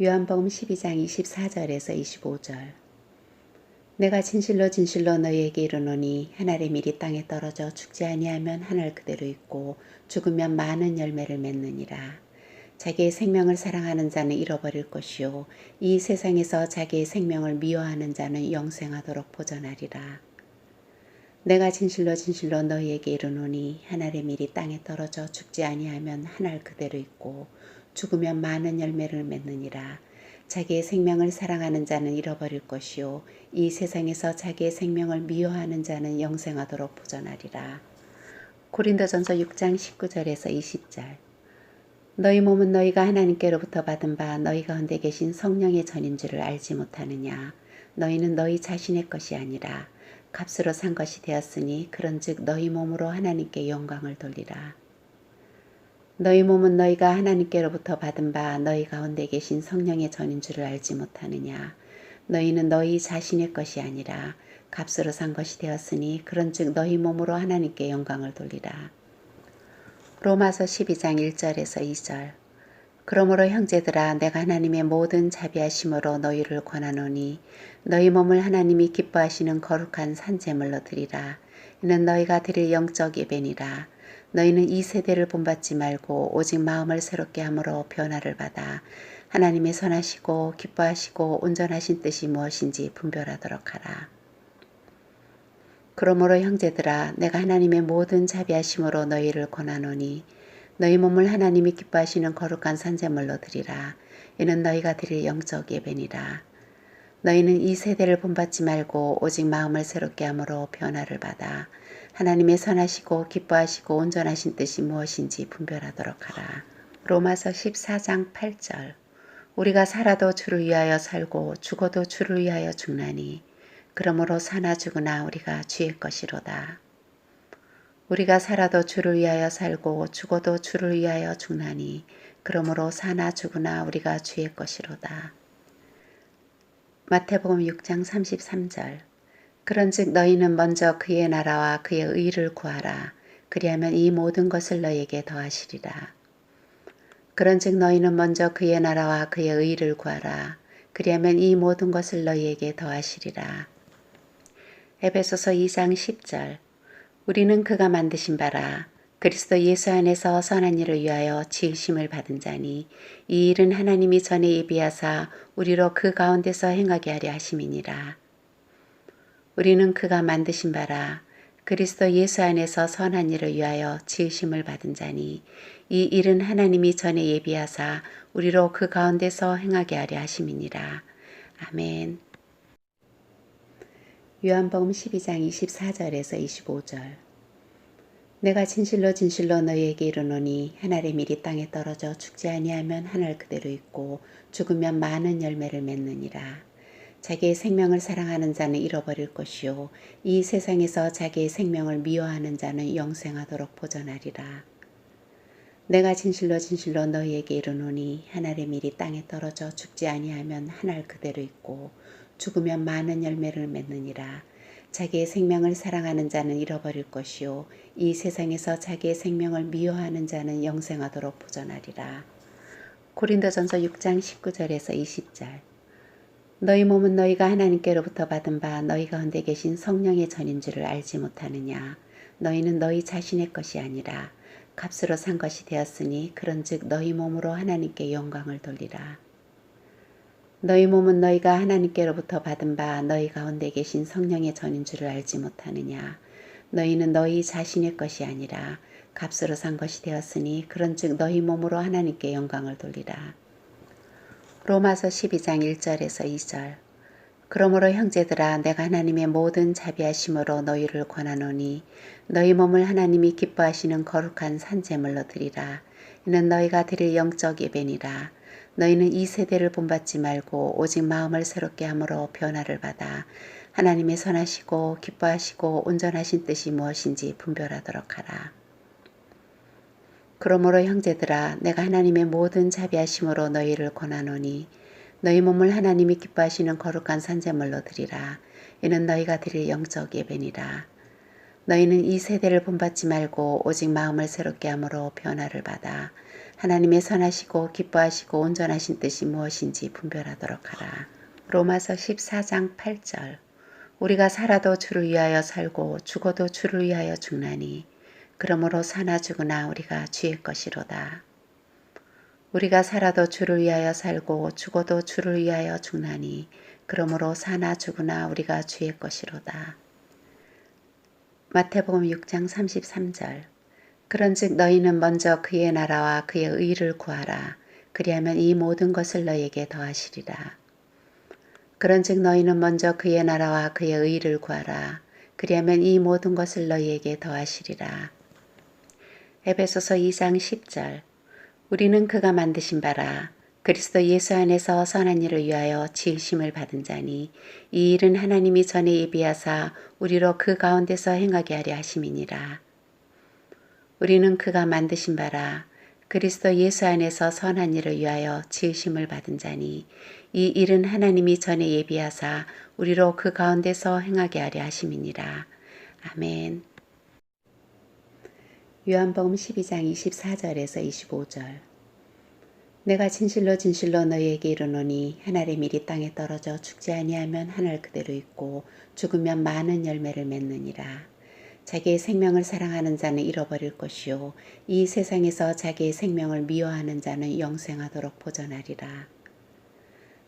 요한복음 12장 24절에서 25절. 내가 진실로 진실로 너희에게 이르노니 한 알의 밀이 땅에 떨어져 죽지 아니하면 한 알 그대로 있고 죽으면 많은 열매를 맺느니라. 자기의 생명을 사랑하는 자는 잃어버릴 것이요 이 세상에서 자기의 생명을 미워하는 자는 영생하도록 보존하리라. 내가 진실로 진실로 너희에게 이르노니 한 알의 밀이 땅에 떨어져 죽지 아니하면 한 알 그대로 있고 죽으면 많은 열매를 맺느니라. 자기의 생명을 사랑하는 자는 잃어버릴 것이요 이 세상에서 자기의 생명을 미워하는 자는 영생하도록 보존하리라. 고린도전서 6장 19절에서 20절. 너희 몸은 너희가 하나님께로부터 받은 바 너희 가운데 계신 성령의 전인 줄을 알지 못하느냐. 너희는 너희 자신의 것이 아니라 값으로 산 것이 되었으니 그런즉 너희 몸으로 하나님께 영광을 돌리라. 너희 몸은 너희가 하나님께로부터 받은 바 너희 가운데 계신 성령의 전인 줄을 알지 못하느냐. 너희는 너희 자신의 것이 아니라 값으로 산 것이 되었으니 그런즉 너희 몸으로 하나님께 영광을 돌리라. 로마서 12장 1절에서 2절. 그러므로 형제들아 내가 하나님의 모든 자비하심으로 너희를 권하노니 너희 몸을 하나님이 기뻐하시는 거룩한 산제물로 드리라. 이는 너희가 드릴 영적 예배니라. 너희는 이 세대를 본받지 말고 오직 마음을 새롭게 함으로 변화를 받아 하나님의 선하시고 기뻐하시고 온전하신 뜻이 무엇인지 분별하도록 하라. 그러므로 형제들아 내가 하나님의 모든 자비하심으로 너희를 권하노니 너희 몸을 하나님이 기뻐하시는 거룩한 산제물로 드리라. 이는 너희가 드릴 영적 예배니라. 너희는 이 세대를 본받지 말고 오직 마음을 새롭게 함으로 변화를 받아 하나님의 선하시고 기뻐하시고 온전하신 뜻이 무엇인지 분별하도록 하라. 로마서 14장 8절. 우리가 살아도 주를 위하여 살고 죽어도 주를 위하여 죽나니 그러므로 사나 죽으나 우리가 주의 것이로다. 우리가 살아도 주를 위하여 살고 죽어도 주를 위하여 죽나니 그러므로 사나 죽으나 우리가 주의 것이로다. 마태복음 6장 33절. 그런즉 너희는 먼저 그의 나라와 그의 의를 구하라. 그리하면 이 모든 것을 너희에게 더하시리라. 그런즉 너희는 먼저 그의 나라와 그의 의를 구하라. 그리하면 이 모든 것을 너희에게 더하시리라. 에베소서 2장 10절. 우리는 그가 만드신 바라 그리스도 예수 안에서 선한 일을 위하여 지으심을 받은 자니 이 일은 하나님이 전에 예비하사 우리로 그 가운데서 행하게 하려 하심이니라. 우리는 그가 만드신 바라 그리스도 예수 안에서 선한 일을 위하여 지으심을 받은 자니 이 일은 하나님이 전에 예비하사 우리로 그 가운데서 행하게 하려 하심이니라. 아멘. 요한복음 12장 24절에서 25절. 내가 진실로 진실로 너희에게 이르노니 한 알의 밀이 땅에 떨어져 죽지 아니하면 한 알 그대로 있고 죽으면 많은 열매를 맺느니라. 자기의 생명을 사랑하는 자는 잃어버릴 것이요 이 세상에서 자기의 생명을 미워하는 자는 영생하도록 보존하리라. 내가 진실로 진실로 너희에게 이르노니 한 알의 밀이 땅에 떨어져 죽지 아니하면 한 알 그대로 있고 죽으면 많은 열매를 맺느니라. 자기의 생명을 사랑하는 자는 잃어버릴 것이요 이 세상에서 자기의 생명을 미워하는 자는 영생하도록 보존하리라. 고린도전서 6장 19절에서 20절. 너희 몸은 너희가 하나님께로부터 받은 바 너희 가운데 계신 성령의 전인 줄을 알지 못하느냐. 너희는 너희 자신의 것이 아니라 값으로 산 것이 되었으니 그런즉 너희 몸으로 하나님께 영광을 돌리라. 너희 몸은 너희가 하나님께로부터 받은 바 너희 가운데 계신 성령의 전인 줄을 알지 못하느냐. 너희는 너희 자신의 것이 아니라 값으로 산 것이 되었으니 그런즉 너희 몸으로 하나님께 영광을 돌리라. 로마서 12장 1절에서 2절. 그러므로 형제들아 내가 하나님의 모든 자비하심으로 너희를 권하노니 너희 몸을 하나님이 기뻐하시는 거룩한 산제물로 드리라. 이는 너희가 드릴 영적 예배니라. 너희는 이 세대를 본받지 말고 오직 마음을 새롭게 함으로 변화를 받아 하나님의 선하시고 기뻐하시고 온전하신 뜻이 무엇인지 분별하도록 하라. 그러므로 형제들아 내가 하나님의 모든 자비하심으로 너희를 권하노니 너희 몸을 하나님이 기뻐하시는 거룩한 산제물로 드리라. 이는 너희가 드릴 영적 예배니라. 너희는 이 세대를 본받지 말고 오직 마음을 새롭게 함으로 변화를 받아 하나님의 선하시고 기뻐하시고 온전하신 뜻이 무엇인지 분별하도록 하라. 로마서 14장 8절. 우리가 살아도 주를 위하여 살고 죽어도 주를 위하여 죽나니 그러므로 사나 죽으나 우리가 주의 것이로다. 우리가 살아도 주를 위하여 살고 죽어도 주를 위하여 죽나니 그러므로 사나 죽으나 우리가 주의 것이로다. 마태복음 6장 33절. 그런즉 너희는 먼저 그의 나라와 그의 의를 구하라. 그리하면 이 모든 것을 너희에게 더하시리라. 그런즉 너희는 먼저 그의 나라와 그의 의를 구하라. 그리하면 이 모든 것을 너희에게 더하시리라. 에베소서 2장 10절. 우리는 그가 만드신 바라 그리스도 예수 안에서 선한 일을 위하여 지으심을 받은 자니 이 일은 하나님이 전에 예비하사 우리로 그 가운데서 행하게 하려 하심이니라. 우리는 그가 만드신 바라 그리스도 예수 안에서 선한 일을 위하여 지으심을 받은 자니 이 일은 하나님이 전에 예비하사 우리로 그 가운데서 행하게 하려 하심이니라. 아멘. 요한복음 12장 24절에서 25절. 내가 진실로 진실로 너희에게 이르노니 한 알의 밀이 땅에 떨어져 죽지 아니하면 한 알 그대로 있고 죽으면 많은 열매를 맺느니라. 자기의 생명을 사랑하는 자는 잃어버릴 것이요 이 세상에서 자기의 생명을 미워하는 자는 영생하도록 보존하리라.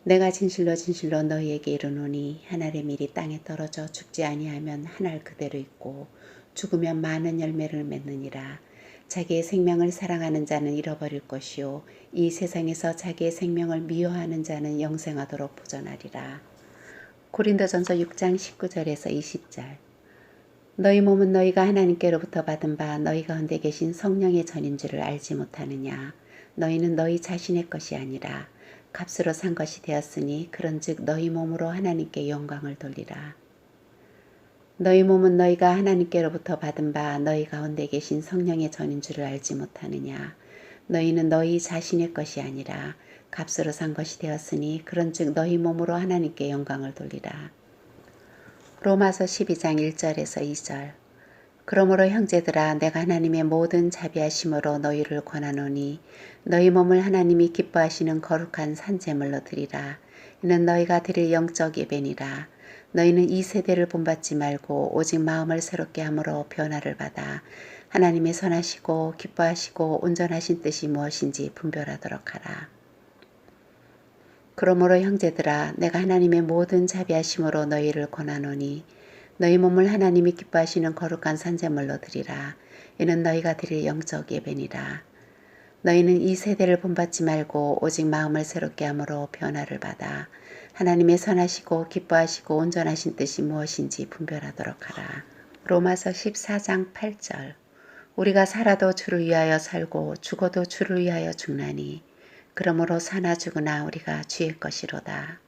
내가 진실로 진실로 너희에게 이르노니 한 알의 밀이 땅에 떨어져 죽지 아니하면 한 알 그대로 있고 죽으면 많은 열매를 맺느니라. 자기의 생명을 사랑하는 자는 잃어버릴 것이요 이 세상에서 자기의 생명을 미워하는 자는 영생하도록 보존하리라. 고린도전서 6장 19절에서 20절. 너희 몸은 너희가 하나님께로부터 받은 바 너희 가운데 계신 성령의 전인 줄을 알지 못하느냐. 너희는 너희 자신의 것이 아니라 값으로 산 것이 되었으니 그런즉 너희 몸으로 하나님께 영광을 돌리라. 너희 몸은 너희가 하나님께로부터 받은 바 너희 가운데 계신 성령의 전인 줄을 알지 못하느냐. 너희는 너희 자신의 것이 아니라 값으로 산 것이 되었으니 그런즉 너희 몸으로 하나님께 영광을 돌리라. 로마서 12장 1절에서 2절. 그러므로 형제들아 내가 하나님의 모든 자비하심으로 너희를 권하노니 너희 몸을 하나님이 기뻐하시는 거룩한 산제물로 드리라. 이는 너희가 드릴 영적 예배니라. 너희는 이 세대를 본받지 말고 오직 마음을 새롭게 함으로 변화를 받아 하나님의 선하시고 기뻐하시고 온전하신 뜻이 무엇인지 분별하도록 하라. 그러므로 형제들아 내가 하나님의 모든 자비하심으로 너희를 권하노니 너희 몸을 하나님이 기뻐하시는 거룩한 산제물로 드리라. 이는 너희가 드릴 영적 예배니라. 너희는 이 세대를 본받지 말고 오직 마음을 새롭게 함으로 변화를 받아 하나님의 선하시고 기뻐하시고 온전하신 뜻이 무엇인지 분별하도록 하라. 로마서 14장 8절. 우리가 살아도 주를 위하여 살고 죽어도 주를 위하여 죽나니 그러므로 사나 죽으나 우리가 주의 것이로다.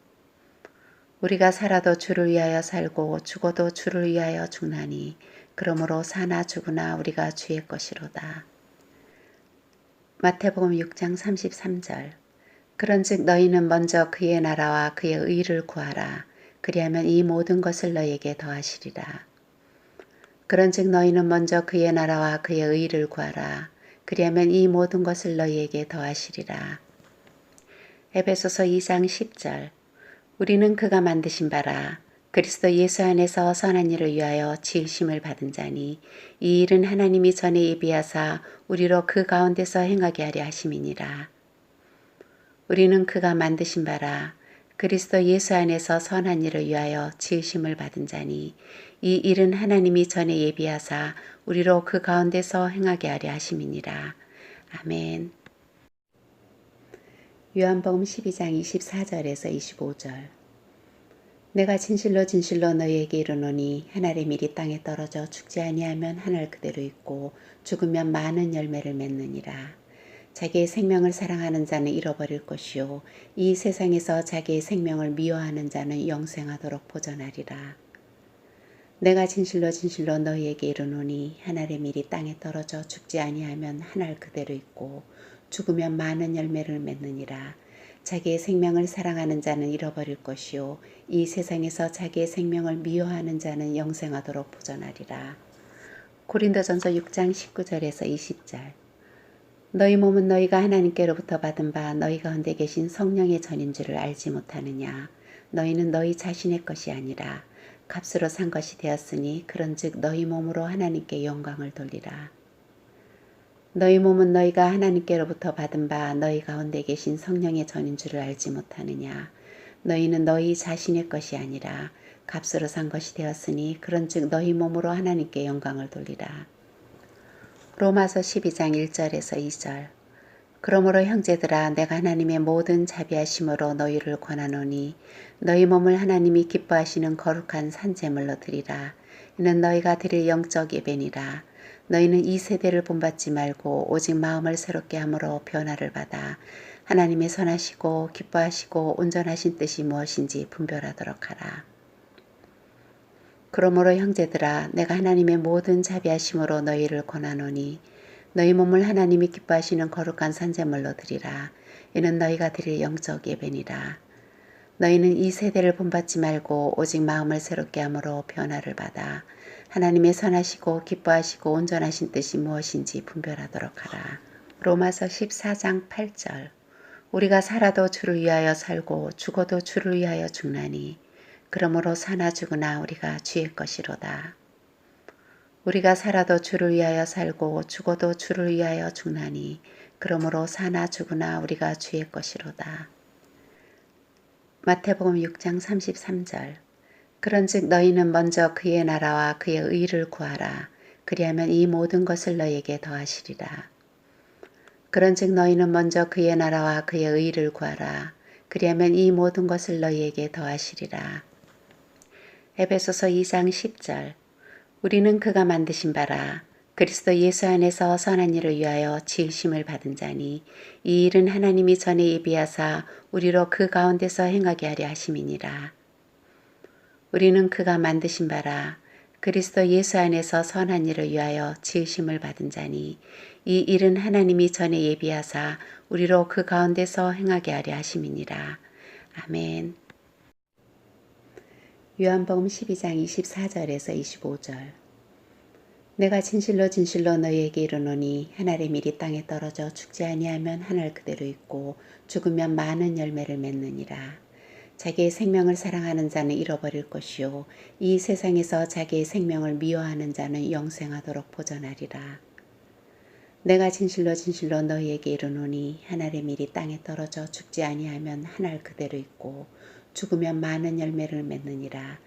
우리가 살아도 주를 위하여 살고 죽어도 주를 위하여 죽나니 그러므로 사나 죽으나 우리가 주의 것이로다. 마태복음 6장 33절. 그런즉 너희는 먼저 그의 나라와 그의 의를 구하라. 그리하면 이 모든 것을 너희에게 더하시리라. 그런즉 너희는 먼저 그의 나라와 그의 의를 구하라. 그리하면 이 모든 것을 너희에게 더하시리라. 에베소서 2장 10절. 우리는 그가 만드신 바라 그리스도 예수 안에서 선한 일을 위하여 지으심을 받은 자니 이 일은 하나님이 전에 예비하사 우리로 그 가운데서 행하게 하려 하심이니라. 우리는 그가 만드신 바라 그리스도 예수 안에서 선한 일을 위하여 지으심을 받은 자니 이 일은 하나님이 전에 예비하사 우리로 그 가운데서 행하게 하려 하심이니라. 아멘. 요한복음 12장 24절에서 25절. 내가 진실로 진실로 너희에게 이르노니 한 알의 밀이 땅에 떨어져 죽지 아니하면 한 알 그대로 있고 죽으면 많은 열매를 맺느니라. 자기의 생명을 사랑하는 자는 잃어버릴 것이요 이 세상에서 자기의 생명을 미워하는 자는 영생하도록 보존하리라. 내가 진실로 진실로 너희에게 이르노니 한 알의 밀이 땅에 떨어져 죽지 아니하면 한 알 그대로 있고 죽으면 많은 열매를 맺느니라. 자기의 생명을 사랑하는 자는 잃어버릴 것이요 이 세상에서 자기의 생명을 미워하는 자는 영생하도록 보존하리라. 고린도전서 6장 19절에서 20절. 너희 몸은 너희가 하나님께로부터 받은 바 너희 가운데 계신 성령의 전인 줄을 알지 못하느냐. 너희는 너희 자신의 것이 아니라 값으로 산 것이 되었으니 그런즉 너희 몸으로 하나님께 영광을 돌리라. 너희 몸은 너희가 하나님께로부터 받은 바 너희 가운데 계신 성령의 전인 줄을 알지 못하느냐. 너희는 너희 자신의 것이 아니라 값으로 산 것이 되었으니 그런즉 너희 몸으로 하나님께 영광을 돌리라. 로마서 12장 1절에서 2절. 그러므로 형제들아 내가 하나님의 모든 자비하심으로 너희를 권하노니 너희 몸을 하나님이 기뻐하시는 거룩한 산제물로 드리라. 이는 너희가 드릴 영적 예배니라. 너희는 이 세대를 본받지 말고 오직 마음을 새롭게 함으로 변화를 받아 하나님의 선하시고 기뻐하시고 온전하신 뜻이 무엇인지 분별하도록 하라. 그러므로 형제들아 내가 하나님의 모든 자비하심으로 너희를 권하노니 너희 몸을 하나님이 기뻐하시는 거룩한 산제물로 드리라. 이는 너희가 드릴 영적 예배니라. 너희는 이 세대를 본받지 말고 오직 마음을 새롭게 함으로 변화를 받아 하나님의 선하시고 기뻐하시고 온전하신 뜻이 무엇인지 분별하도록 하라. 로마서 14장 8절. 우리가 살아도 주를 위하여 살고 죽어도 주를 위하여 죽나니 그러므로 사나 죽으나 우리가 주의 것이로다. 우리가 살아도 주를 위하여 살고 죽어도 주를 위하여 죽나니 그러므로 사나 죽으나 우리가 주의 것이로다. 마태복음 6장 33절. 그런즉 너희는 먼저 그의 나라와 그의 의를 구하라. 그리하면 이 모든 것을 너희에게 더하시리라. 그런즉 너희는 먼저 그의 나라와 그의 의를 구하라. 그리하면 이 모든 것을 너희에게 더하시리라. 에베소서 2장 10절. 우리는 그가 만드신 바라 그리스도 예수 안에서 선한 일을 위하여 지으심을 받은 자니 이 일은 하나님이 전에 예비하사 우리로 그 가운데서 행하게 하려 하심이니라. 우리는 그가 만드신 바라 그리스도 예수 안에서 선한 일을 위하여 지으심을 받은 자니 이 일은 하나님이 전에 예비하사 우리로 그 가운데서 행하게 하려 하심이니라. 아멘. 요한복음 12장 24절에서 25절. 내가 진실로 진실로 너희에게 이르노니 한 알의 밀이 땅에 떨어져 죽지 아니하면 한 알 그대로 있고 죽으면 많은 열매를 맺느니라. 자기의 생명을 사랑하는 자는 잃어버릴 것이요 이 세상에서 자기의 생명을 미워하는 자는 영생하도록 보존하리라. 내가 진실로 진실로 너희에게 이르노니 한 알의 밀이 땅에 떨어져 죽지 아니하면 한 알 그대로 있고 죽으면 많은 열매를 맺느니라.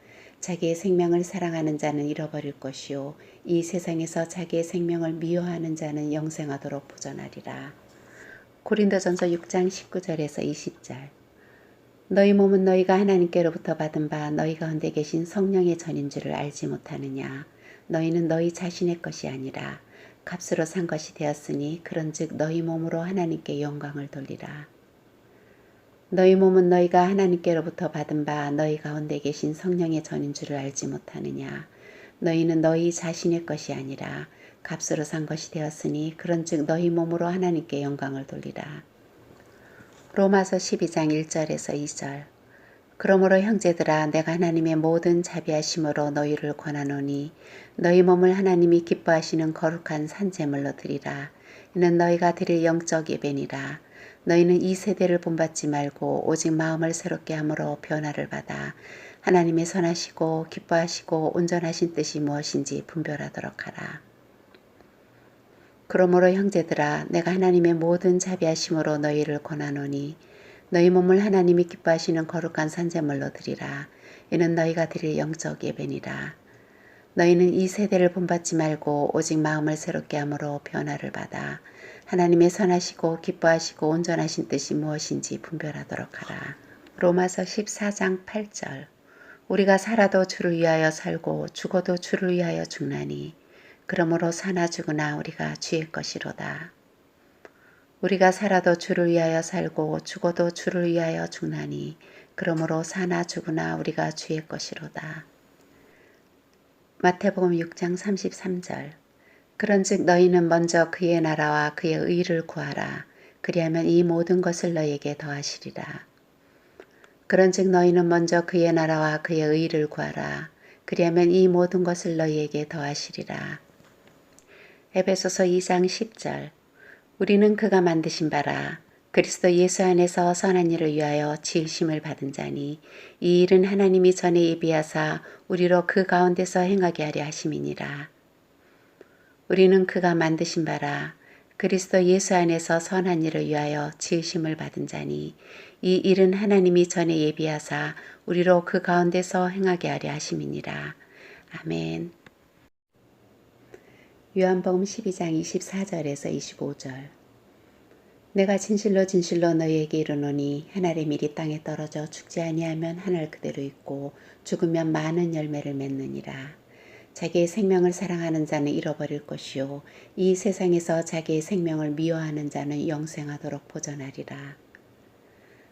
자기의 생명을 사랑하는 자는 잃어버릴 것이요 이 세상에서 자기의 생명을 미워하는 자는 영생하도록 보존하리라. 고린도전서 6장 19절에서 20절. 너희 몸은 너희가 하나님께로부터 받은 바 너희 가운데 계신 성령의 전인 줄을 알지 못하느냐. 너희는 너희 자신의 것이 아니라 값으로 산 것이 되었으니 그런즉 너희 몸으로 하나님께 영광을 돌리라. 너희 몸은 너희가 하나님께로부터 받은 바 너희 가운데 계신 성령의 전인 줄을 알지 못하느냐. 너희는 너희 자신의 것이 아니라 값으로 산 것이 되었으니 그런즉 너희 몸으로 하나님께 영광을 돌리라. 로마서 12장 1절에서 2절. 그러므로 형제들아 내가 하나님의 모든 자비하심으로 너희를 권하노니 너희 몸을 하나님이 기뻐하시는 거룩한 산제물로 드리라. 이는 너희가 드릴 영적 예배니라. 너희는 이 세대를 본받지 말고 오직 마음을 새롭게 함으로 변화를 받아 하나님의 선하시고 기뻐하시고 온전하신 뜻이 무엇인지 분별하도록 하라. 그러므로 형제들아 내가 하나님의 모든 자비하심으로 너희를 권하노니 너희 몸을 하나님이 기뻐하시는 거룩한 산제물로 드리라. 이는 너희가 드릴 영적 예배니라. 너희는 이 세대를 본받지 말고 오직 마음을 새롭게 함으로 변화를 받아 하나님의 선하시고 기뻐하시고 온전하신 뜻이 무엇인지 분별하도록 하라. 로마서 14장 8절. 우리가 살아도 주를 위하여 살고 죽어도 주를 위하여 죽나니 그러므로 사나 죽으나 우리가 주의 것이로다. 우리가 살아도 주를 위하여 살고 죽어도 주를 위하여 죽나니 그러므로 사나 죽으나 우리가 주의 것이로다. 마태복음 6장 33절. 그런즉 너희는 먼저 그의 나라와 그의 의를 구하라. 그리하면 이 모든 것을 너희에게 더하시리라. 그런즉 너희는 먼저 그의 나라와 그의 의를 구하라. 그리하면 이 모든 것을 너희에게 더하시리라. 에베소서 2장 10절. 우리는 그가 만드신 바라 그리스도 예수 안에서 선한 일을 위하여 지으심을 받은 자니 이 일은 하나님이 전에 예비하사 우리로 그 가운데서 행하게 하려 하심이니라. 우리는 그가 만드신 바라 그리스도 예수 안에서 선한 일을 위하여 지으심을 받은 자니 이 일은 하나님이 전에 예비하사 우리로 그 가운데서 행하게 하려 하심이니라. 아멘. 요한복음 12장 24절에서 25절. 내가 진실로 진실로 너희에게 이르노니 한 알의 밀이 땅에 떨어져 죽지 아니하면 한 알 그대로 있고 죽으면 많은 열매를 맺느니라. 자기의 생명을 사랑하는 자는 잃어버릴 것이요 이 세상에서 자기의 생명을 미워하는 자는 영생하도록 보존하리라.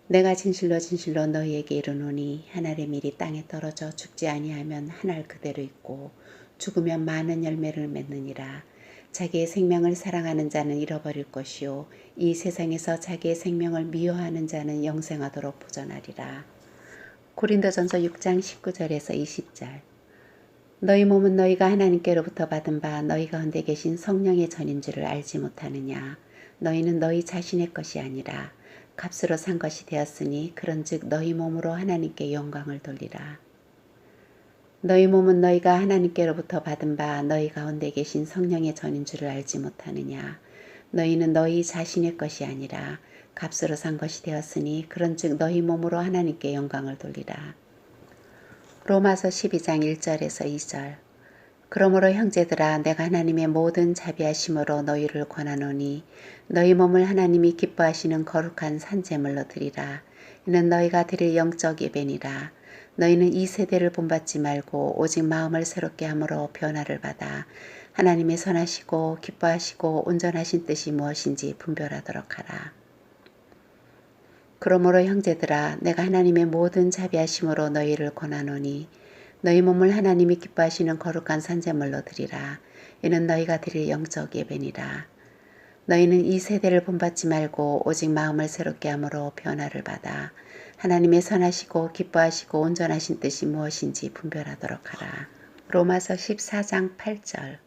내가 진실로 진실로 너희에게 이르노니 한 알의 밀이 땅에 떨어져 죽지 아니하면 한 알 그대로 있고 죽으면 많은 열매를 맺느니라. 자기의 생명을 사랑하는 자는 잃어버릴 것이요 이 세상에서 자기의 생명을 미워하는 자는 영생하도록 보존하리라. 고린도전서 6장 19절에서 20절. 너희 몸은 너희가 하나님께로부터 받은 바 너희 가운데 계신 성령의 전인 줄을 알지 못하느냐. 너희는 너희 자신의 것이 아니라 값으로 산 것이 되었으니 그런즉 너희 몸으로 하나님께 영광을 돌리라. 너희 몸은 너희가 하나님께로부터 받은 바 너희 가운데 계신 성령의 전인 줄을 알지 못하느냐. 너희는 너희 자신의 것이 아니라 값으로 산 것이 되었으니 그런즉 너희 몸으로 하나님께 영광을 돌리라. 로마서 12장 1절에서 2절. 그러므로 형제들아 내가 하나님의 모든 자비하심으로 너희를 권하노니 너희 몸을 하나님이 기뻐하시는 거룩한 산제물로 드리라. 이는 너희가 드릴 영적 예배니라. 너희는 이 세대를 본받지 말고 오직 마음을 새롭게 함으로 변화를 받아 하나님의 선하시고 기뻐하시고 온전하신 뜻이 무엇인지 분별하도록 하라. 그러므로 형제들아 내가 하나님의 모든 자비하심으로 너희를 권하노니 너희 몸을 하나님이 기뻐하시는 거룩한 산제물로 드리라. 이는 너희가 드릴 영적 예배니라. 너희는 이 세대를 본받지 말고 오직 마음을 새롭게 함으로 변화를 받아 하나님의 선하시고 기뻐하시고 온전하신 뜻이 무엇인지 분별하도록 하라. 로마서 14장 8절.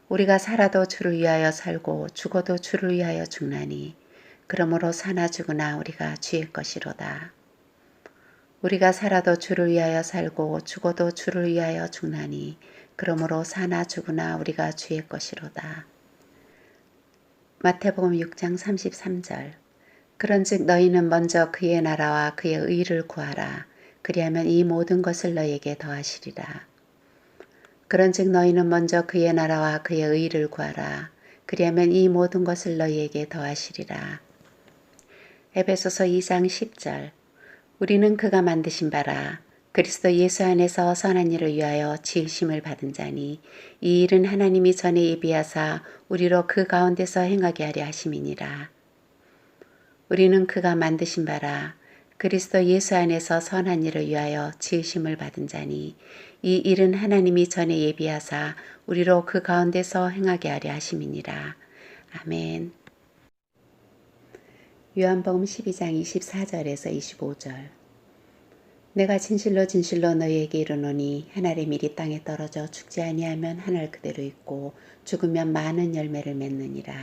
우리가 살아도 주를 위하여 살고 죽어도 주를 위하여 죽나니 그러므로 사나 죽으나 우리가 주의 것이로다. 우리가 살아도 주를 위하여 살고 죽어도 주를 위하여 죽나니 그러므로 사나 죽으나 우리가 주의 것이로다. 마태복음 6장 33절. 그런즉 너희는 먼저 그의 나라와 그의 의를 구하라. 그리하면 이 모든 것을 너희에게 더하시리라. 그런즉 너희는 먼저 그의 나라와 그의 의를 구하라. 그리하면 이 모든 것을 너희에게 더하시리라. 에베소서 2장 10절. 우리는 그가 만드신 바라 그리스도 예수 안에서 선한 일을 위하여 지으심을 받은 자니 이 일은 하나님이 전에 예비하사 우리로 그 가운데서 행하게 하려 하심이니라. 우리는 그가 만드신 바라 그리스도 예수 안에서 선한 일을 위하여 지으심을 받은 자니 이 일은 하나님이 전에 예비하사 우리로 그 가운데서 행하게 하려 하심이니라. 아멘. 요한복음 12장 24절에서 25절. 내가 진실로 진실로 너희에게 이르노니 한 알의 밀이 땅에 떨어져 죽지 아니하면 한 알 그대로 있고 죽으면 많은 열매를 맺느니라.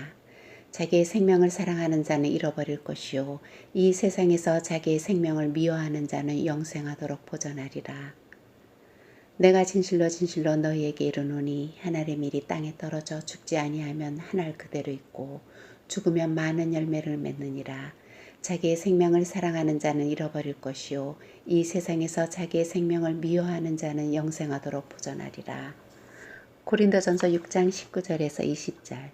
자기의 생명을 사랑하는 자는 잃어버릴 것이요 이 세상에서 자기의 생명을 미워하는 자는 영생하도록 보존하리라. 내가 진실로 진실로 너희에게 이르노니 한 알의 밀이 땅에 떨어져 죽지 아니하면 한 알 그대로 있고 죽으면 많은 열매를 맺느니라. 자기의 생명을 사랑하는 자는 잃어버릴 것이요 이 세상에서 자기의 생명을 미워하는 자는 영생하도록 보존하리라. 고린도전서 6장 19절에서 20절.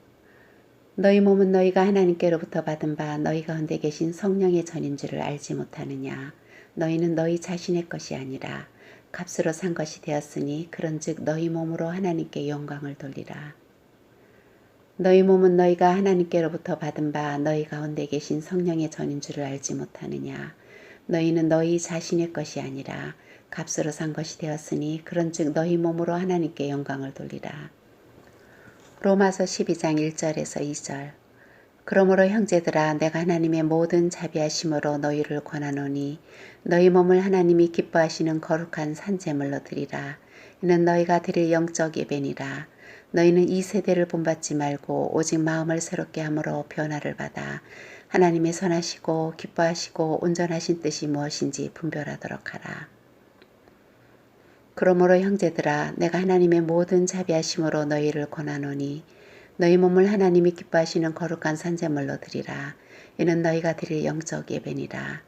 너희 몸은 너희가 하나님께로부터 받은 바 너희 가운데 계신 성령의 전인 줄을 알지 못하느냐. 너희는 너희 자신의 것이 아니라 값으로 산 것이 되었으니 그런즉 너희 몸으로 하나님께 영광을 돌리라. 너희 몸은 너희가 하나님께로부터 받은 바 너희 가운데 계신 성령의 전인 줄을 알지 못하느냐. 너희는 너희 자신의 것이 아니라 값으로 산 것이 되었으니 그런즉 너희 몸으로 하나님께 영광을 돌리라. 로마서 12장 1절에서 2절. 그러므로 형제들아 내가 하나님의 모든 자비하심으로 너희를 권하노니 너희 몸을 하나님이 기뻐하시는 거룩한 산제물로 드리라. 이는 너희가 드릴 영적 예배니라. 너희는 이 세대를 본받지 말고 오직 마음을 새롭게 함으로 변화를 받아 하나님의 선하시고 기뻐하시고 온전하신 뜻이 무엇인지 분별하도록 하라. 그러므로 형제들아 내가 하나님의 모든 자비하심으로 너희를 권하노니 너희 몸을 하나님이 기뻐하시는 거룩한 산제물로 드리라. 이는 너희가 드릴 영적 예배니라.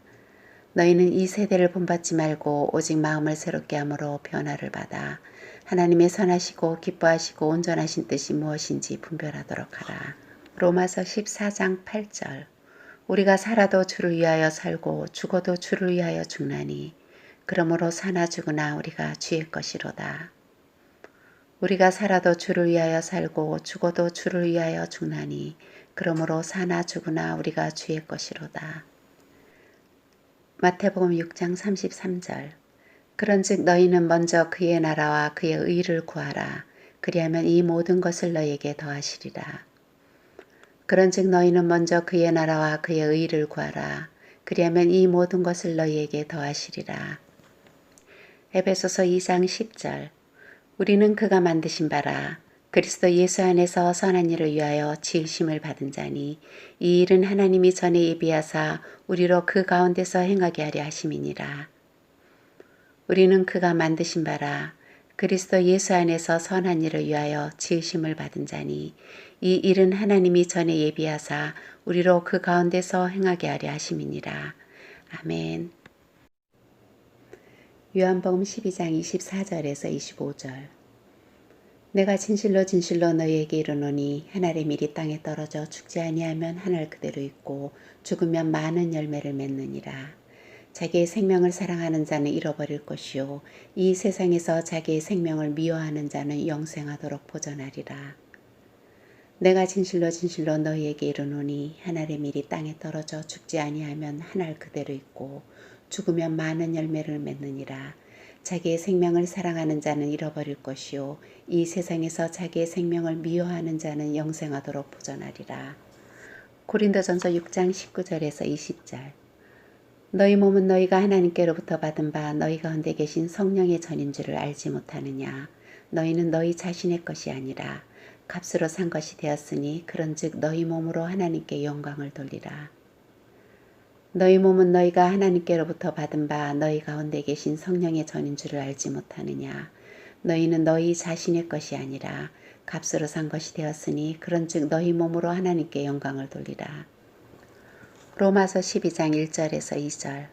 너희는 이 세대를 본받지 말고 오직 마음을 새롭게 함으로 변화를 받아 하나님의 선하시고 기뻐하시고 온전하신 뜻이 무엇인지 분별하도록 하라. 로마서 14장 8절 우리가 살아도 주를 위하여 살고 죽어도 주를 위하여 죽나니 그러므로 사나 죽으나 우리가 주의 것이로다. 우리가 살아도 주를 위하여 살고 죽어도 주를 위하여 죽나니 그러므로 사나 죽으나 우리가 주의 것이로다. 마태복음 6장 33절 그런즉 너희는 먼저 그의 나라와 그의 의를 구하라. 그리하면 이 모든 것을 너희에게 더하시리라. 그런즉 너희는 먼저 그의 나라와 그의 의를 구하라. 그리하면 이 모든 것을 너희에게 더하시리라. 에베소서 2장 10절 우리는 그가 만드신 바라 그리스도 예수 안에서 선한 일을 위하여 지으심을 받은 자니 이 일은 하나님이 전에 예비하사 우리로 그 가운데서 행하게 하려 하심이니라. 우리는 그가 만드신 바라 그리스도 예수 안에서 선한 일을 위하여 지으심을 받은 자니 이 일은 하나님이 전에 예비하사 우리로 그 가운데서 행하게 하려 하심이니라. 아멘. 요한복음 12장 24절에서 25절 내가 진실로 진실로 너희에게 이르노니 한 알의 밀이 땅에 떨어져 죽지 아니하면 한 알 그대로 있고 죽으면 많은 열매를 맺느니라. 자기의 생명을 사랑하는 자는 잃어버릴 것이요 이 세상에서 자기의 생명을 미워하는 자는 영생하도록 보존하리라. 내가 진실로 진실로 너희에게 이르노니 한 알의 밀이 땅에 떨어져 죽지 아니하면 한 알 그대로 있고 죽으면 많은 열매를 맺느니라. 자기의 생명을 사랑하는 자는 잃어버릴 것이요 이 세상에서 자기의 생명을 미워하는 자는 영생하도록 보존하리라. 고린도전서 6장 19절에서 20절 너희 몸은 너희가 하나님께로부터 받은 바 너희 가운데 계신 성령의 전인 줄을 알지 못하느냐. 너희는 너희 자신의 것이 아니라 값으로 산 것이 되었으니 그런즉 너희 몸으로 하나님께 영광을 돌리라. 너희 몸은 너희가 하나님께로부터 받은 바 너희 가운데 계신 성령의 전인 줄을 알지 못하느냐. 너희는 너희 자신의 것이 아니라 값으로 산 것이 되었으니 그런즉 너희 몸으로 하나님께 영광을 돌리라. 로마서 12장 1절에서 2절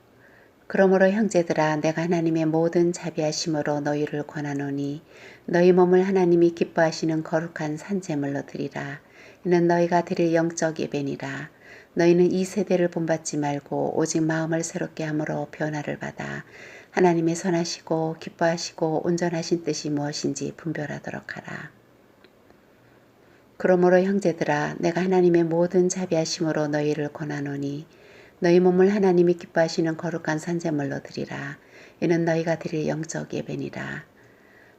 그러므로 형제들아 내가 하나님의 모든 자비하심으로 너희를 권하노니 너희 몸을 하나님이 기뻐하시는 거룩한 산제물로 드리라. 이는 너희가 드릴 영적 예배니라. 너희는 이 세대를 본받지 말고 오직 마음을 새롭게 함으로 변화를 받아 하나님의 선하시고 기뻐하시고 온전하신 뜻이 무엇인지 분별하도록 하라. 그러므로 형제들아 내가 하나님의 모든 자비하심으로 너희를 권하노니 너희 몸을 하나님이 기뻐하시는 거룩한 산제물로 드리라. 이는 너희가 드릴 영적 예배니라.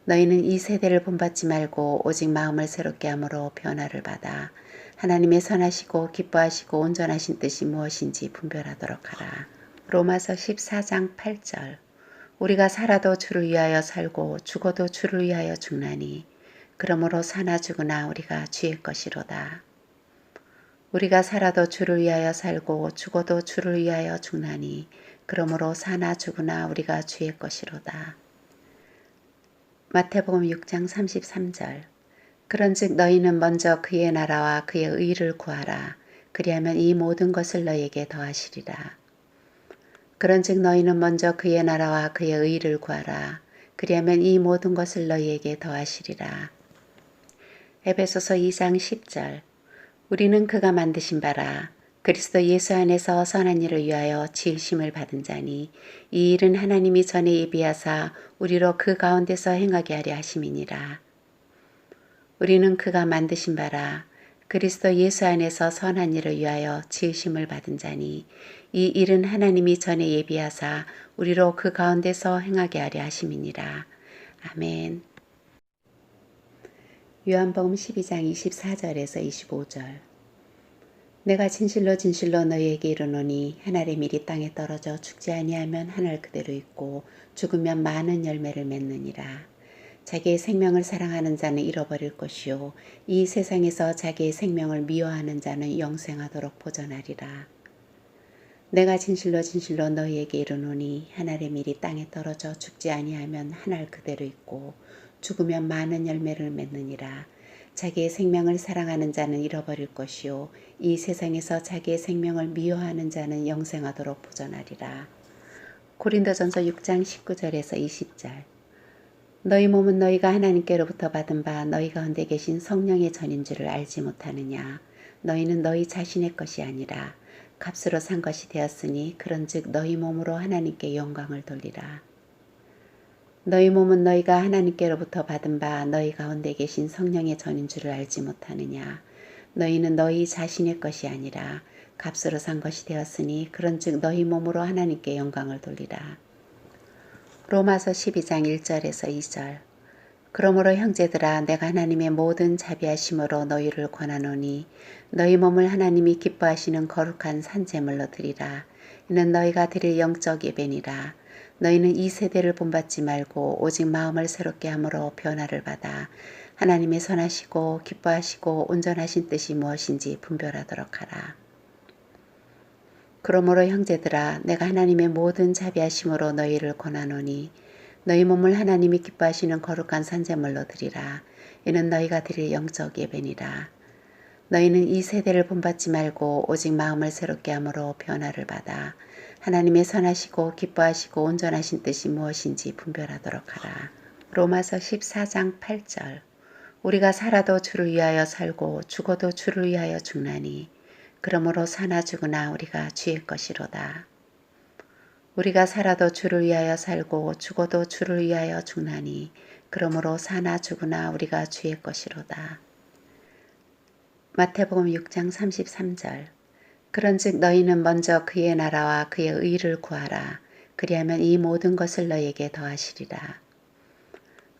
너희는 이 세대를 본받지 말고 오직 마음을 새롭게 함으로 변화를 받아 하나님의 선하시고 기뻐하시고 온전하신 뜻이 무엇인지 분별하도록 하라. 로마서 14장 8절 우리가 살아도 주를 위하여 살고 죽어도 주를 위하여 죽나니 그러므로 사나 죽으나 우리가 주의 것이로다. 우리가 살아도 주를 위하여 살고 죽어도 주를 위하여 죽나니 그러므로 사나 죽으나 우리가 주의 것이로다. 마태복음 6장 33절 그런즉 너희는 먼저 그의 나라와 그의 의를 구하라. 그리하면 이 모든 것을 너희에게 더하시리라. 그런즉 너희는 먼저 그의 나라와 그의 의를 구하라. 그리하면 이 모든 것을 너희에게 더하시리라. 에베소서 2장 10절 우리는 그가 만드신 바라 그리스도 예수 안에서 선한 일을 위하여 지으심을 받은 자니 이 일은 하나님이 전에 예비하사 우리로 그 가운데서 행하게 하려 하심이니라. 우리는 그가 만드신 바라 그리스도 예수 안에서 선한 일을 위하여 지으심을 받은 자니 이 일은 하나님이 전에 예비하사 우리로 그 가운데서 행하게 하려 하심이니라. 아멘. 요한복음 12장 24절에서 25절 내가 진실로 진실로 너희에게 이르노니 한 알의 밀이 땅에 떨어져 죽지 아니하면 한 알 그대로 있고 죽으면 많은 열매를 맺느니라. 자기의 생명을 사랑하는 자는 잃어버릴 것이요 이 세상에서 자기의 생명을 미워하는 자는 영생하도록 보존하리라. 내가 진실로 진실로 너희에게 이르노니 한 알의 밀이 땅에 떨어져 죽지 아니하면 한 알 그대로 있고 죽으면 많은 열매를 맺느니라. 자기의 생명을 사랑하는 자는 잃어버릴 것이요 이 세상에서 자기의 생명을 미워하는 자는 영생하도록 보존하리라. 고린도전서 6장 19절에서 20절. 너희 몸은 너희가 하나님께로부터 받은 바 너희 가운데 계신 성령의 전인 줄을 알지 못하느냐. 너희는 너희 자신의 것이 아니라 값으로 산 것이 되었으니 그런즉 너희 몸으로 하나님께 영광을 돌리라. 너희 몸은 너희가 하나님께로부터 받은 바 너희 가운데 계신 성령의 전인 줄을 알지 못하느냐. 너희는 너희 자신의 것이 아니라 값으로 산 것이 되었으니 그런즉 너희 몸으로 하나님께 영광을 돌리라. 로마서 12장 1절에서 2절. 그러므로 형제들아 내가 하나님의 모든 자비하심으로 너희를 권하노니 너희 몸을 하나님이 기뻐하시는 거룩한 산제물로 드리라. 이는 너희가 드릴 영적 예배니라. 너희는 이 세대를 본받지 말고 오직 마음을 새롭게 함으로 변화를 받아 하나님의 선하시고 기뻐하시고 온전하신 뜻이 무엇인지 분별하도록 하라. 그러므로 형제들아 내가 하나님의 모든 자비하심으로 너희를 권하노니 너희 몸을 하나님이 기뻐하시는 거룩한 산제물로 드리라. 이는 너희가 드릴 영적 예배니라. 너희는 이 세대를 본받지 말고 오직 마음을 새롭게 함으로 변화를 받아 하나님의 선하시고 기뻐하시고 온전하신 뜻이 무엇인지 분별하도록 하라. 로마서 14장 8절. 우리가 살아도 주를 위하여 살고 죽어도 주를 위하여 죽나니 그러므로 사나 죽으나 우리가 주의 것이로다. 우리가 살아도 주를 위하여 살고 죽어도 주를 위하여 죽나니 그러므로 사나 죽으나 우리가 주의 것이로다. 마태복음 6장 33절. 그런즉 너희는 먼저 그의 나라와 그의 의를 구하라. 그리하면 이 모든 것을 너희에게 더하시리라.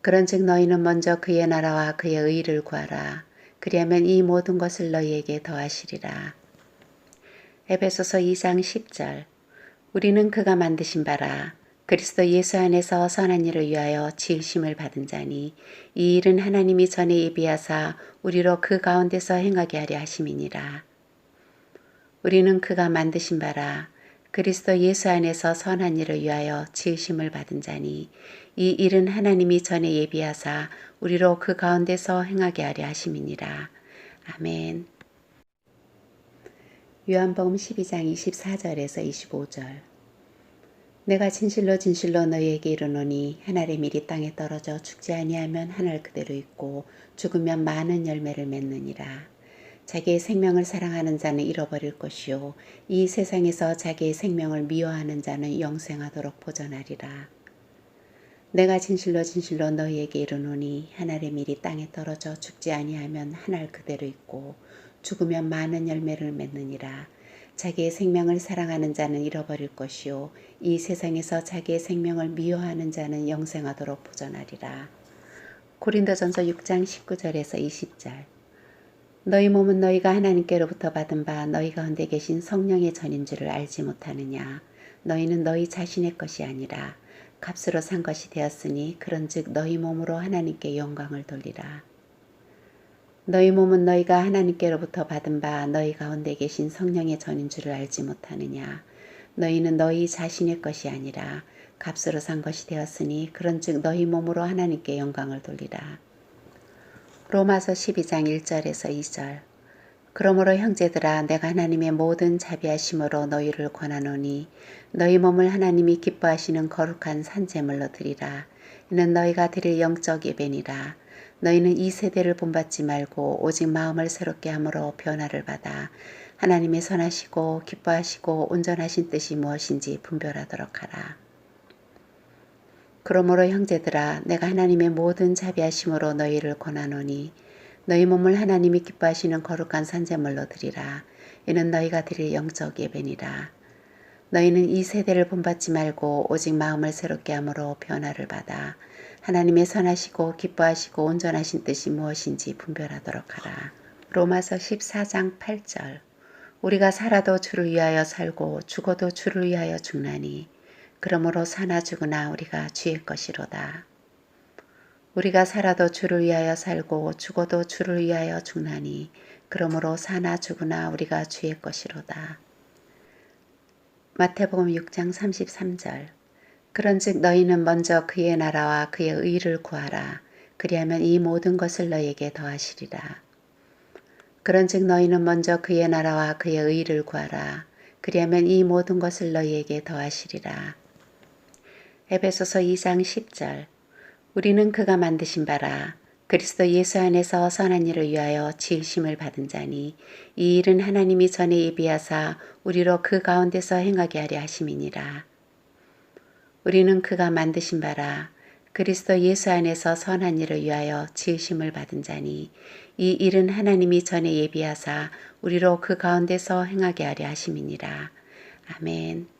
그런즉 너희는 먼저 그의 나라와 그의 의를 구하라. 그리하면 이 모든 것을 너희에게 더하시리라. 에베소서 2장 10절. 우리는 그가 만드신 바라 그리스도 예수 안에서 선한 일을 위하여 지으심을 받은 자니 이 일은 하나님이 전에 예비하사 우리로 그 가운데서 행하게 하려 하심이니라. 우리는 그가 만드신 바라 그리스도 예수 안에서 선한 일을 위하여 지으심을 받은 자니 이 일은 하나님이 전에 예비하사 우리로 그 가운데서 행하게 하려 하심이니라. 아멘. 요한복음 12장 24절에서 25절. 내가 진실로 진실로 너희에게 이르노니 한 알의 밀이 땅에 떨어져 죽지 아니하면 한 알 그대로 있고 죽으면 많은 열매를 맺느니라. 자기의 생명을 사랑하는 자는 잃어버릴 것이요 이 세상에서 자기의 생명을 미워하는 자는 영생하도록 보존하리라. 내가 진실로 진실로 너희에게 이르노니 한 알의 밀이 땅에 떨어져 죽지 아니하면 한 알 그대로 있고 죽으면 많은 열매를 맺느니라. 자기의 생명을 사랑하는 자는 잃어버릴 것이요 이 세상에서 자기의 생명을 미워하는 자는 영생하도록 보존하리라. 고린도전서 6장 19절에서 20절. 너희 몸은 너희가 하나님께로부터 받은 바 너희 가운데 계신 성령의 전인 줄을 알지 못하느냐. 너희는 너희 자신의 것이 아니라 값으로 산 것이 되었으니 그런즉 너희 몸으로 하나님께 영광을 돌리라. 너희 몸은 너희가 하나님께로부터 받은 바 너희 가운데 계신 성령의 전인 줄을 알지 못하느냐. 너희는 너희 자신의 것이 아니라 값으로 산 것이 되었으니 그런즉 너희 몸으로 하나님께 영광을 돌리라. 로마서 12장 1절에서 2절. 그러므로 형제들아 내가 하나님의 모든 자비하심으로 너희를 권하노니 너희 몸을 하나님이 기뻐하시는 거룩한 산제물로 드리라. 이는 너희가 드릴 영적 예배니라. 너희는 이 세대를 본받지 말고 오직 마음을 새롭게 함으로 변화를 받아 하나님의 선하시고 기뻐하시고 온전하신 뜻이 무엇인지 분별하도록 하라. 그러므로 형제들아 내가 하나님의 모든 자비하심으로 너희를 권하노니 너희 몸을 하나님이 기뻐하시는 거룩한 산제물로 드리라. 이는 너희가 드릴 영적 예배니라. 너희는 이 세대를 본받지 말고 오직 마음을 새롭게 함으로 변화를 받아 하나님의 선하시고 기뻐하시고 온전하신 뜻이 무엇인지 분별하도록 하라. 로마서 14장 8절. 우리가 살아도 주를 위하여 살고 죽어도 주를 위하여 죽나니 그러므로 사나 죽으나 우리가 주의 것이로다. 우리가 살아도 주를 위하여 살고 죽어도 주를 위하여 죽나니 그러므로 사나 죽으나 우리가 주의 것이로다. 마태복음 6장 33절. 그런즉 너희는 먼저 그의 나라와 그의 의를 구하라. 그리하면 이 모든 것을 너희에게 더하시리라. 그런즉 너희는 먼저 그의 나라와 그의 의를 구하라. 그리하면 이 모든 것을 너희에게 더하시리라. 에베소서 2장 10절. 우리는 그가 만드신 바라 그리스도 예수 안에서 선한 일을 위하여 지으심을 받은 자니 이 일은 하나님이 전에 예비하사 우리로 그 가운데서 행하게 하려 하심이니라. 우리는 그가 만드신 바라 그리스도 예수 안에서 선한 일을 위하여 지으심을 받은 자니 이 일은 하나님이 전에 예비하사 우리로 그 가운데서 행하게 하려 하심이니라. 아멘.